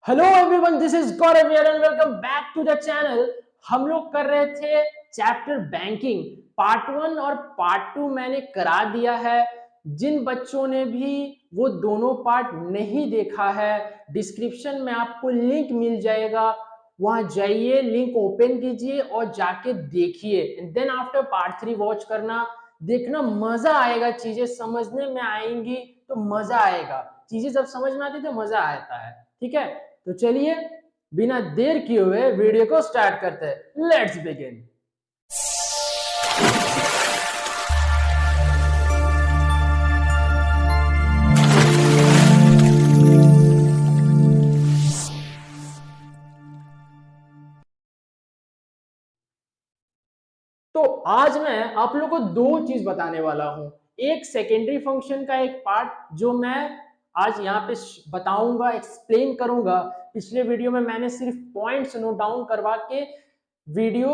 Hello everyone, this is Gaurav here and welcome back to the channel. हम लोग कर रहे थे चैप्टर बैंकिंग पार्ट 1 और पार्ट 2 मैंने करा दिया है। जिन बच्चों ने भी वो दोनों पार्ट नहीं देखा है, डिस्क्रिप्शन में आपको लिंक मिल जाएगा, वहां जाइए, लिंक ओपन कीजिए और जाके देखिए। And then after part 3 watch करना, देखना मजा आएगा, चीजें समझने में आएंगी तो मजा आएगा। चीजें जब समझ में आती तो मजा आता है। ठीक है, तो चलिए बिना देर किए हुए वीडियो को स्टार्ट करते हैं। Let's begin. तो आज मैं आप लोगों को दो चीज बताने वाला हूं। एक सेकेंडरी फंक्शन का एक पार्ट जो मैं आज यहाँ पे बताऊंगा, एक्सप्लेन करूंगा। पिछले वीडियो में मैंने सिर्फ पॉइंट्स नोट डाउन करवा के वीडियो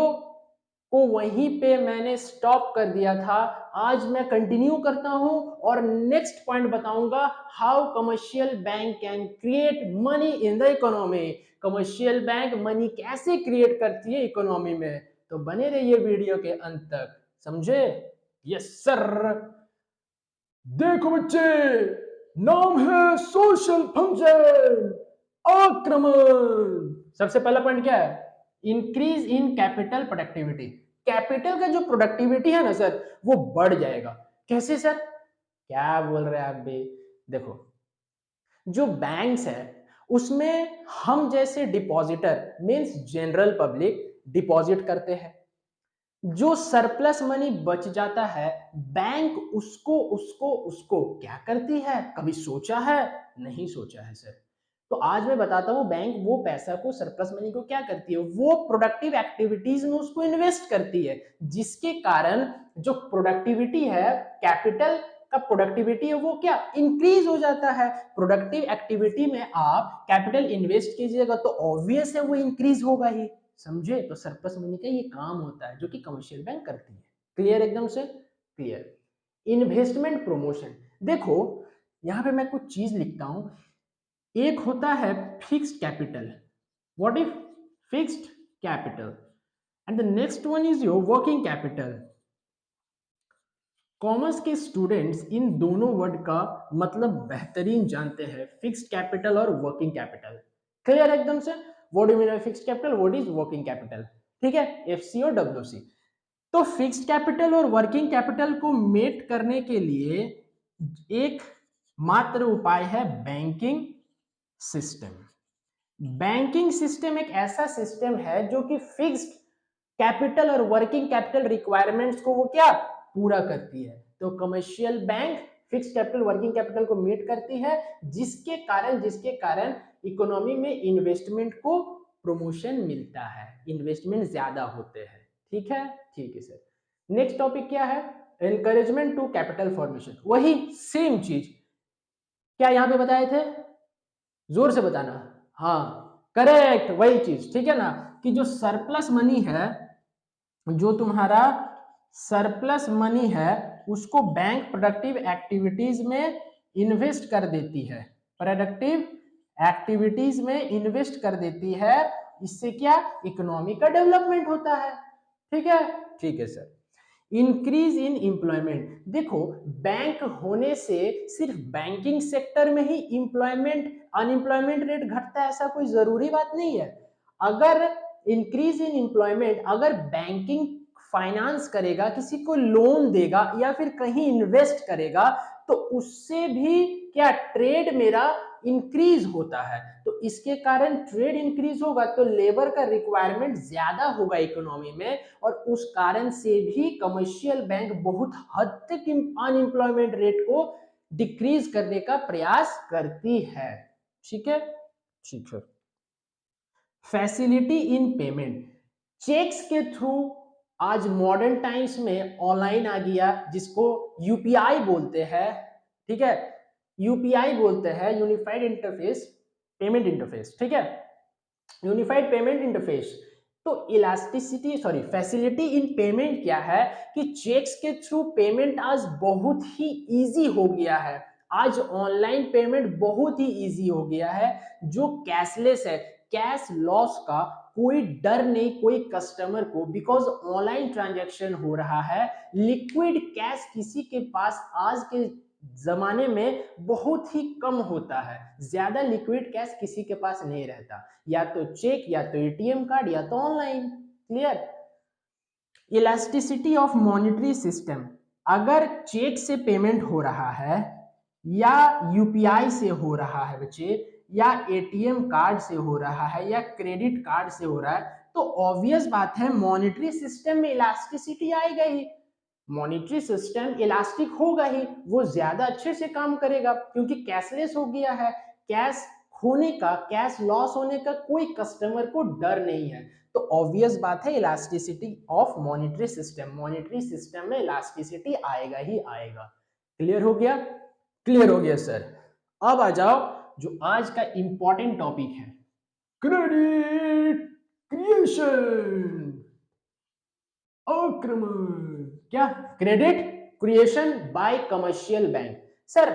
को वहीं पे मैंने स्टॉप कर दिया था। आज मैं कंटिन्यू करता हूं और नेक्स्ट पॉइंट बताऊंगा, how commercial bank can create money in the economy. Commercial bank money कैसे क्रिएट करती है इकोनॉमी में। तो बने रहिए वीडियो के अंत तक, समझे? Yes sir. देखो बच्चे, नाम है सोशल फंक्शन, आक्रमण। सबसे पहला पॉइंट क्या है? Increase in capital productivity. Capital का जो प्रोडक्टिविटी है ना सर, वो बढ़ जाएगा। कैसे सर? क्या बोल रहे हैं आप भी? देखो, जो बैंक्स है उसमें हम जैसे depositor means general public deposit करते हैं। जो सरप्लस मनी बच जाता है, बैंक उसको उसको उसको क्या करती है? कभी सोचा है? नहीं सोचा है सर। तो आज मैं बताता हूं, बैंक वो पैसा को, सरप्लस मनी को क्या करती है, वो प्रोडक्टिव एक्टिविटीज में उसको इन्वेस्ट करती है, जिसके कारण जो प्रोडक्टिविटी है, कैपिटल का प्रोडक्टिविटी है, वो क्या इंक्रीज हो जाता है। प्रोडक्टिव एक्टिविटी में आप कैपिटल इन्वेस्ट कीजिएगा तो ऑब्वियस है वो इंक्रीज होगा ही। समझे? तो सरप्लस मनी का ये काम होता है जो कि कमर्शियल बैंक करती है। क्लियर? एकदम से क्लियर। Investment promotion. देखो, यहां पे मैं कुछ चीज लिखता हूं। एक होता है fixed capital. What if fixed capital and the next one is your working capital. Commerce के स्टूडेंट्स इन दोनों वर्ड का मतलब बेहतरीन जानते हैं, फिक्स्ड कैपिटल और वर्किंग कैपिटल। क्लियर एकदम से? What do you mean by fixed capital, what is working capital? ठीक है, एफसी और डब्ल्यूसी। तो फिक्स्ड कैपिटल और वर्किंग कैपिटल को मेट करने के लिए एक मात्र उपाय है बैंकिंग सिस्टम। बैंकिंग सिस्टम एक ऐसा सिस्टम है जो कि फिक्स्ड कैपिटल और वर्किंग कैपिटल रिक्वायरमेंट्स को वो क्या पूरा करती है। तो commercial bank fixed capital working capital को मीट करती है, जिसके कारण इकोनॉमी में इन्वेस्टमेंट को प्रमोशन मिलता है, इन्वेस्टमेंट ज्यादा होते हैं। ठीक है? ठीक है सर। नेक्स्ट टॉपिक क्या है? Encouragement to capital formation. वही सेम चीज क्या यहां पे बताए थे? जोर से बताना। हाँ, करेक्ट, वही चीज। ठीक है ना, कि जो सरप्लस मनी है, जो तुम्हारा सरप्लस मनी है, उसको बैंक प्रोडक्टिव एक्टिविटीज में इन्वेस्ट कर देती है। प्रोडक्टिव एक्टिविटीज में इन्वेस्ट कर देती है। इससे क्या इकोनॉमी का डेवलपमेंट होता है। ठीक है? ठीक है सर। Increase in employment. देखो, बैंक होने से सिर्फ बैंकिंग सेक्टर में ही अनएम्प्लॉयमेंट रेट घटता है ऐसा कोई जरूरी बात नहीं है। अगर इंक्रीज इन एम्प्लॉयमेंट, अगर बैंकिंग फाइनेंस करेगा, किसी को लोन देगा या फिर कहीं इन्वेस्ट करेगा, तो उससे भी क्या ट्रेड मेरा इंक्रीज होता है। तो इसके कारण ट्रेड इंक्रीज होगा तो लेबर का रिक्वायरमेंट ज्यादा होगा इकोनॉमी में, और उस कारण से भी कमर्शियल बैंक बहुत हद तक अनएम्प्लॉयमेंट रेट को डिक्रीज करने का प्रयास करती है। ठीक है? ठीक है। Facility in payment. चेक्स के थ्रू आज मॉडर्न टाइम्स में ऑनलाइन आ गया, जिसको यूपीआई बोलते हैं। ठीक है? यूपीआई बोलते हैं, यूनिफाइड इंटरफेस पेमेंट इंटरफेस। ठीक है? Unified payment interface. तो फैसिलिटी इन पेमेंट क्या है कि चेक्स के थ्रू पेमेंट आज बहुत ही इजी हो गया है। आज ऑनलाइन पेमेंट बहुत ही इजी हो गया है, जो कैशलेस है, कैश लॉस का कोई डर नहीं कोई कस्टमर को, बिकॉज ऑनलाइन ट्रांजैक्शन हो रहा है। लिक्विड कैश किसी के पास आज के जमाने में बहुत ही कम होता है, ज्यादा लिक्विड कैश किसी के पास नहीं रहता, या तो चेक या तो एटीएम कार्ड या तो online. Clear? Elasticity of monetary system, अगर चेक से पेमेंट हो रहा है या यूपीआई से हो रहा है बच्चे, या एटीएम कार्ड से हो रहा है या क्रेडिट कार्ड से हो रहा है, तो ऑब्वियस बात है मॉनेटरी सिस्टम में इलास्टिसिटी आएगा ही, मॉनेटरी सिस्टम इलास्टिक होगा ही, वो ज्यादा अच्छे से काम करेगा क्योंकि कैशलेस हो गया है। कैश खोने का, कैश लॉस होने का कोई कस्टमर को डर नहीं है, तो ऑब्वियस बात है elasticity of monetary system, monetary system में इलास्टिसिटी आएगा ही आएगा। क्लियर हो गया? क्लियर हो गया सर। अब आ जाओ जो आज का इंपॉर्टेंट टॉपिक है, क्रेडिट क्रिएशन, आक्रमण। क्या? Credit creation bye commercial bank. Sir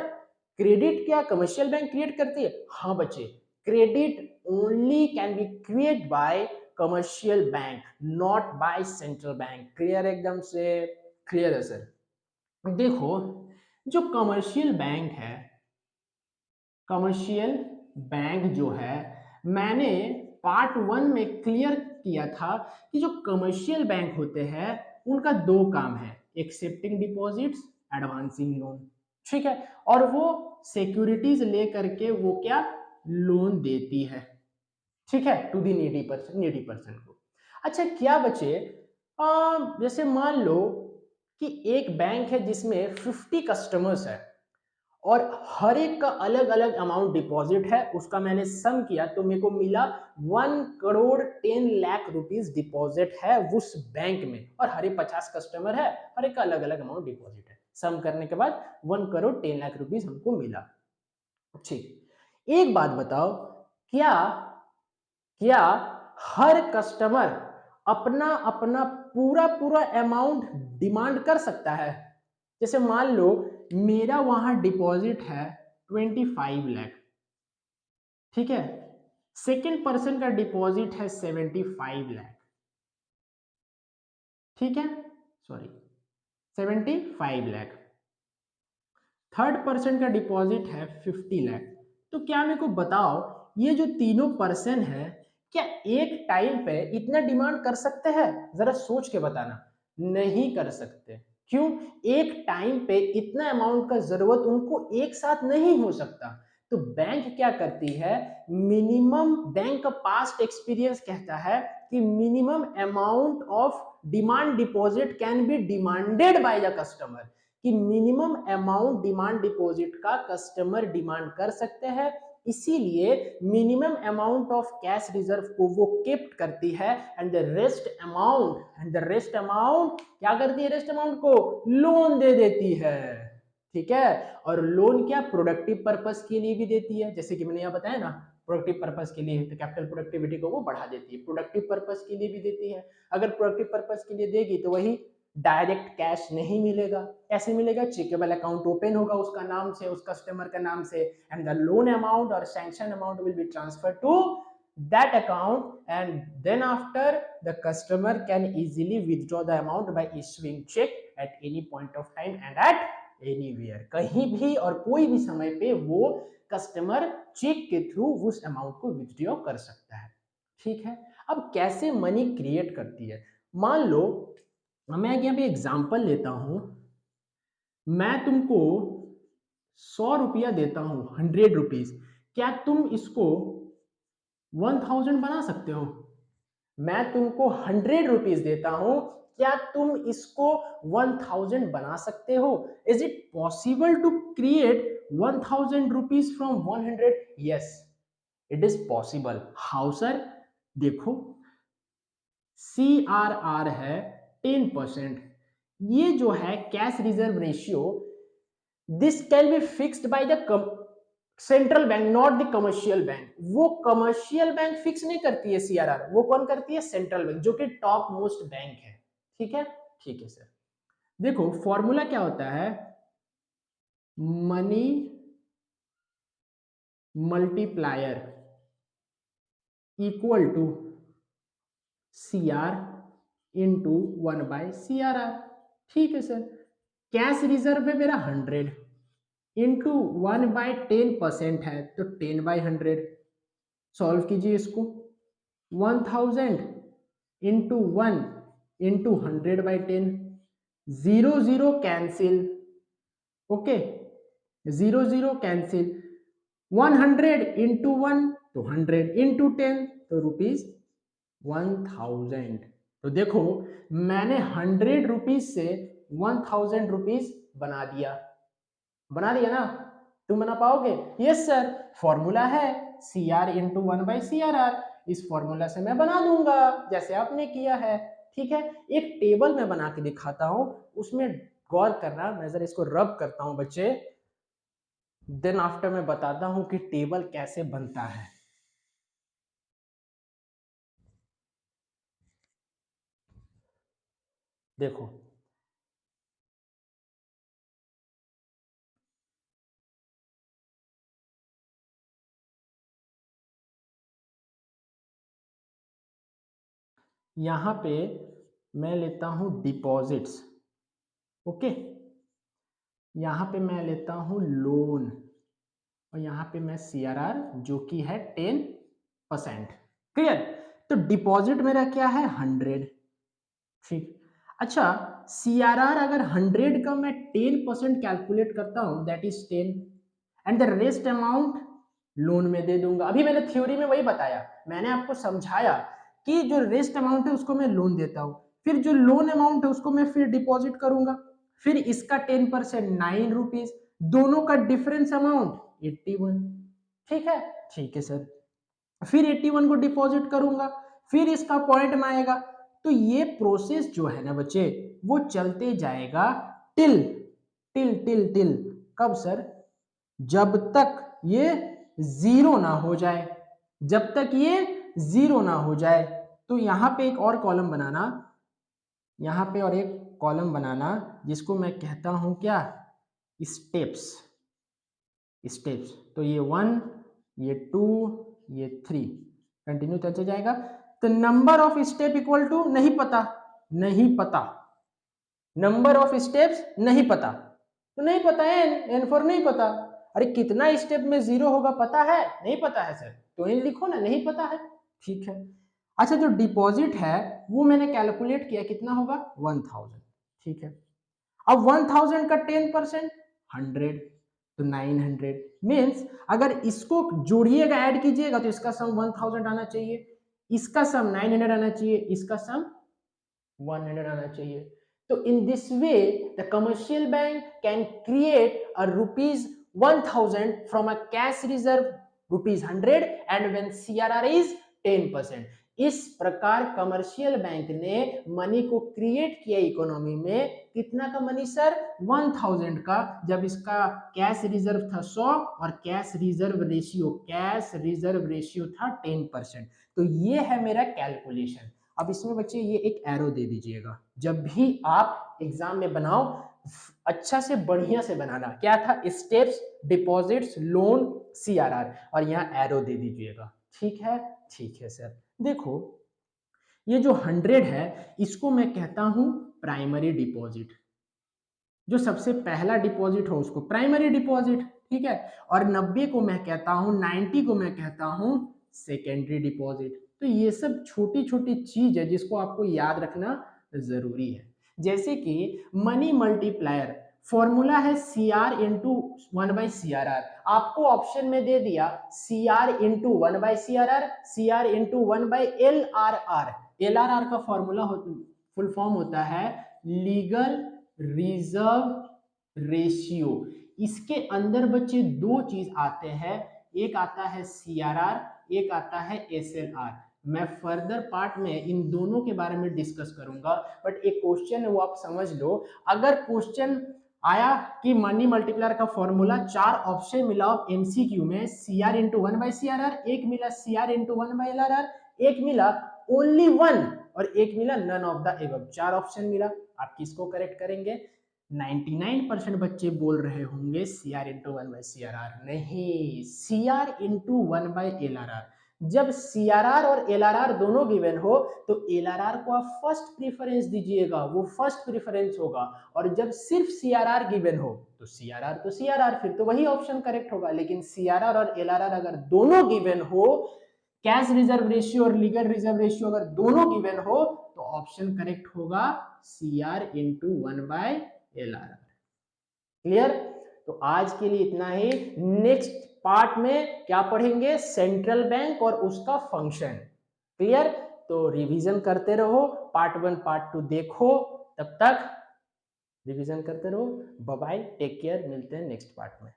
credit क्या कमर्शियल बैंक क्रिएट करती है? हाँ बच्चे, credit only can be create bye commercial bank, not by central bank. Clear? एकदम से क्लियर है सर। देखो जो कमर्शियल बैंक है, कमर्शियल बैंक जो है, मैंने पार्ट 1 में क्लियर किया था कि जो कमर्शियल बैंक होते हैं उनका दो काम है, एक्सेप्टिंग डिपॉजिट्स, एडवांसिंग लोन। ठीक है? और वो सिक्योरिटीज लेकर के वो क्या लोन देती है, ठीक है, टू दी नीडी पर्सन को। अच्छा क्या बचे, जैसे मान लो कि एक बैंक है जिसमें 50 कस्टमर्स है और हर एक का अलग अलग अमाउंट डिपॉजिट है, उसका मैंने सम किया तो मेरे को मिला 1,10,00,000 रुपीज डिपॉजिट है उस बैंक में, और हर एक 50 कस्टमर है, हर एक का अलग अलग अमाउंट डिपॉजिट है, सम करने के बाद 1,10,00,000 रुपीज हमको मिला। ठीक, एक बात बताओ, क्या क्या हर कस्टमर अपना अपना पूरा पूरा अमाउंट डिमांड कर सकता है? जैसे मान लो मेरा वहां डिपॉजिट है 25 लाख, ठीक है, सेकेंड पर्सन का डिपॉजिट है 75 लाख, ठीक है, सॉरी 75 लाख, थर्ड पर्सन का डिपॉजिट है 50 लाख। तो क्या मेरे को बताओ ये जो तीनों पर्सन है क्या एक टाइम पे इतना डिमांड कर सकते हैं? जरा सोच के बताना। नहीं कर सकते। क्यों? एक टाइम पे इतना अमाउंट का जरूरत उनको एक साथ नहीं हो सकता। तो बैंक क्या करती है, मिनिमम, बैंक का पास्ट एक्सपीरियंस कहता है कि minimum amount of demand deposit can be demanded by the customer, कि मिनिमम अमाउंट डिमांड डिपॉजिट का कस्टमर डिमांड कर सकते हैं, इसीलिए minimum amount of cash reserve को वो कीप्ट करती है, एंड द रेस्ट अमाउंट क्या करती है, रेस्ट अमाउंट को लोन दे देती है। ठीक है? और लोन क्या प्रोडक्टिव पर्पस के लिए भी देती है, जैसे कि मैंने यहाँ बताया ना, प्रोडक्टिव पर्पस के लिए तो कैपिटल प्रोडक्टिविटी को वो बढ़ा देती है, प्रोडक्टिव पर्पस के लिए भी देती है। अगर प्रोडक्टिव पर्पस के लिए देगी तो वही डायरेक्ट कैश नहीं मिलेगा, कैसे मिलेगा, चेकेबल अकाउंट ओपन होगा उसका नाम से, उस कस्टमर का नाम से, एंड द लोन अमाउंट और sanction amount will be transfer to that account, and then after the customer can easily withdraw the amount by issuing check at any point of time and at anywhere, कहीं भी और कोई भी समय पे वो customer check के through उस अमाउंट को विथड्रॉ कर सकता है। ठीक है? अब कैसे मनी क्रिएट करती है, मान लो मैं यहाँ पे एग्जांपल लेता हूं, मैं तुमको 100 रुपया देता हूं, 100 रुपीज, क्या तुम इसको 1000 बना सकते हो? मैं तुमको 100 रुपीज देता हूं, क्या तुम इसको 1000 बना सकते हो? Is it possible to create 1000 rupees from 100? Yes, it is possible. How sir? देखो CRR है 10%, ये जो है cash reserve ratio, this can be fixed by the central bank, not the commercial bank. वो कमर्शियल बैंक फिक्स नहीं करती है CRR, वो कौन करती है? सेंट्रल बैंक, जो कि टॉप मोस्ट बैंक है। ठीक है? ठीक है सर। देखो फॉर्मूला क्या होता है, money multiplier equal to C R into 1/CRR। ठीक है सर। कैश रिजर्व है मेरा 100 इंटू 1/10% है तो 10/100। सॉल्व कीजिए इसको। 1000 into 1 into 100/10। 0 0 cancel. Okay, 0 0 cancel. 100 into 1 तो 100 इंटू 10 तो ₹1000। तो देखो मैंने 100 रुपीज से 1000 रुपीज बना दिया ना। तुम बना पाओगे? Yes sir. फॉर्मूला है CR इंटू 1/CRR। इस फॉर्मूला से मैं बना दूंगा जैसे आपने किया है। ठीक है, एक टेबल में बना के दिखाता हूं, उसमें गौर करना। मैं जरा इसको रब करता हूं बच्चे, देन आफ्टर मैं बताता हूं कि टेबल कैसे बनता है। देखो यहां पे मैं लेता हूं डिपॉजिट्स। ओके, यहां पे मैं लेता हूं लोन और यहाँ पे मैं CRR जो कि है 10%। क्लियर? तो डिपॉजिट मेरा क्या है 100। ठीक। अच्छा, CRR अगर 100 का मैं 10% कैलकुलेट करता हूं that is 10 and the rest amount loan में दे दूंगा। अभी मैंने थ्योरी में वही बताया, मैंने आपको समझाया कि जो रेस्ट अमाउंट है उसको मैं लोन देता हूं, फिर जो लोन अमाउंट है उसको मैं फिर डिपॉजिट करूंगा, फिर इसका 10% 9 रुपीज, दोनों का डिफरेंस अमाउंट 81। ठीक है? ठीक है सर। फिर 81 को डिपॉजिट करूंगा, फिर इसका पॉइंट में आएगा। तो ये प्रोसेस जो है ना बच्चे वो चलते जाएगा टिल टिल टिल टिल कब सर? जब तक ये जीरो ना हो जाए। जब तक ये जीरो ना हो जाए। तो यहां पे एक और कॉलम बनाना, यहां पे और एक कॉलम बनाना जिसको मैं कहता हूं क्या? स्टेप्स। स्टेप्स। तो ये 1, ये 2, ये 3 कंटिन्यू चलते जाएगा। तो number of step equal to नहीं पता। नहीं पता। नंबर ऑफ स्टेप्स नहीं पता। तो नहीं पता है एन फॉर नहीं पता। अरे कितना स्टेप में जीरो होगा पता है? नहीं पता है सर। तो इन लिखो ना, नहीं पता है। ठीक है। अच्छा, जो डिपॉजिट है वो मैंने कैलकुलेट किया, कितना होगा 1000। ठीक है। अब 1000 का 10% 100 तो 900 मीन्स अगर इसको जोड़िएगा ऐड कीजिएगा तो इसका सम 1000 आना चाहिए, इसका सम 900 आना चाहिए, इसका सम 100 आना चाहिए। तो in this way the commercial bank can create a ₹1000 from a cash reserve ₹100 and when CRR is 10%। इस प्रकार कमर्शियल बैंक ने मनी को क्रिएट किया इकोनॉमी में। कितना का मनी सर? 1000 का, जब इसका कैश रिजर्व था 100 और कैश रिजर्व रेशियो था 10%। तो ये है मेरा कैलकुलेशन। अब इसमें बच्चे ये एक एरो दे दीजिएगा, जब भी आप एग्जाम में बनाओ अच्छा से बढ़िया से बनाना। क्या था? स्टेप्स, डिपॉजिट्स, लोन, CRR, और यहाँ एरो दे दीजिएगा। ठीक है? ठीक है सर। देखो ये जो 100 है इसको मैं कहता हूं प्राइमरी डिपॉजिट। जो सबसे पहला डिपॉजिट हो उसको प्राइमरी डिपॉजिट। ठीक है। और 90 को मैं कहता हूं, 90 को मैं कहता हूं सेकेंडरी डिपॉजिट। तो ये सब छोटी छोटी चीज है जिसको आपको याद रखना जरूरी है। जैसे कि मनी मल्टीप्लायर फॉर्मूला है CR इंटू 1/CRR। आपको ऑप्शन में दे दिया CR into 1/CRR, CR into 1/LRR। LRR का फॉर्मूला फुल फॉर्म होता है लीगल रिजर्व रेशियो। इसके अंदर बच्चे दो चीज आते हैं, एक आता है CRR, एक आता है SLR। मैं फर्दर पार्ट में इन दोनों के बारे में डिस्कस करूंगा, बट एक क्वेश्चन है वो आप समझ लो। अगर क्वेश्चन आया कि मनी मल्टीप्लायर का फॉर्मूला, चार ऑप्शन मिला MCQ में, CR इंटू 1/CRR, एक मिला CR इंटू 1/LRR, एक मिला ओनली वन, और एक मिला नन ऑफ द एबव। चार ऑप्शन मिला, आप किसको करेक्ट करेंगे? 99% बच्चे बोल रहे होंगे C R into one by C R R, नहीं, C R into one by L R R. जब सी आर आर और एल आर आर दोनों गिवन हो तो एल आर आर को आप फर्स्ट प्रीफरेंस दीजिएगा, वो फर्स्ट प्रीफरेंस होगा। और जब सिर्फ सी आर आर गिवन हो तो सी आर आर तो सी आर आर, फिर तो वही ऑप्शन करेक्ट होगा। लेकिन सी आर आर और एल आर आर अगर दोनों गिवन हो, कैश रिजर्व रेशियो और लीगल रिजर्व रेशियो अगर दोनों गिवन हो तो ऑप्शन करेक्ट होगा C R into one by L R R. Clear? तो आज के लिए इतना ही। नेक्स्ट पार्ट में क्या पढ़ेंगे? सेंट्रल बैंक और उसका फंक्शन। क्लियर? तो रिवीजन करते रहो, पार्ट 1 पार्ट 2 देखो, तब तक रिवीजन करते रहो। बाय बाय, टेक केयर, मिलते हैं नेक्स्ट पार्ट में।